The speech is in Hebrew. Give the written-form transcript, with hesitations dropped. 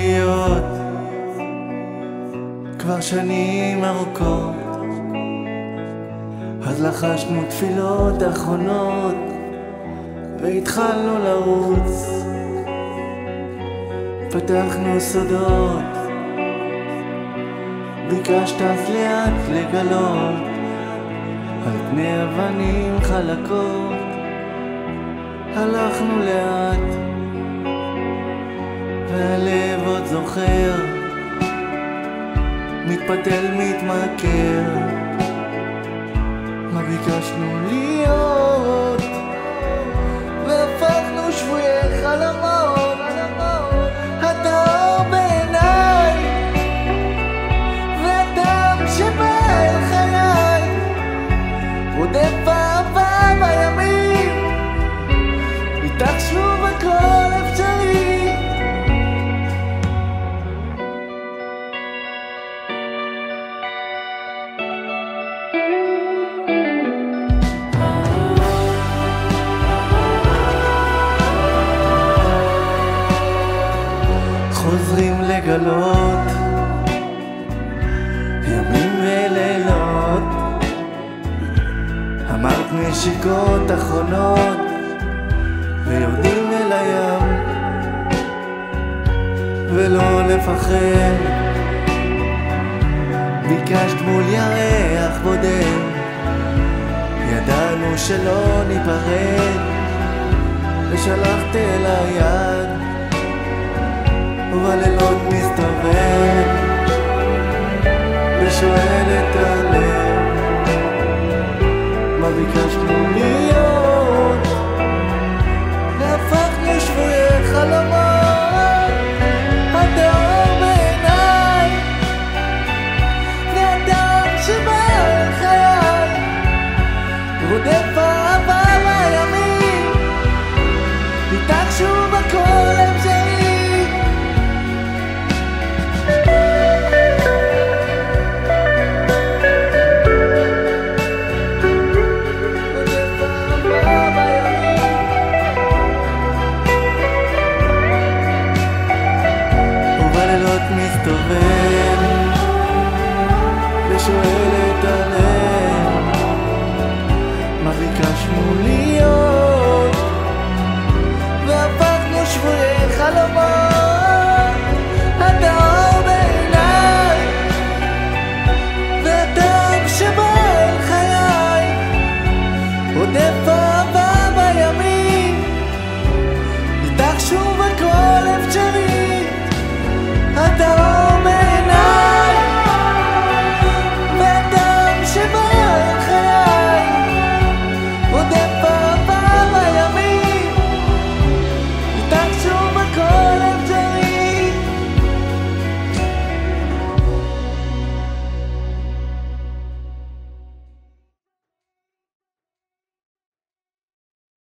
להיות כבר שנים ארוכות, אז לחשנו תפילות אחרונות והתחלנו לרוץ, פתחנו סודות, ביקשת אז לאט לגלות על פני אבנים חלקות, הלכנו לאט והלב עוד זוכר, מתפתל מתמכר, מה ביקשנו להיות, והפכנו שבויי חלומות, אתה אור בעיניי והדם שבא אל חיי, רודף אהבה בימים, איתך שוב הכל אפשרי. חוזרים לגלות ימים ולילות, אמרת נשיקות אחרונות ויורדים אל הים, ולא לפחד, ביקשת מול ירח בודד, ידענו שלא ניפרד, ושלחת אל היד, ובלילות מסתובב ושואל את הלב, מה ביקשנו להיות, והפכנו שבויי חלומות, אתה אור בעיניי והדם שבא אל חיי, רודף אהבה בימים, איתך שוב הכל אפשרי. מסתובב ושואל את הלב, מה ביקשנו להיות, והפכנו שבויי חלומות.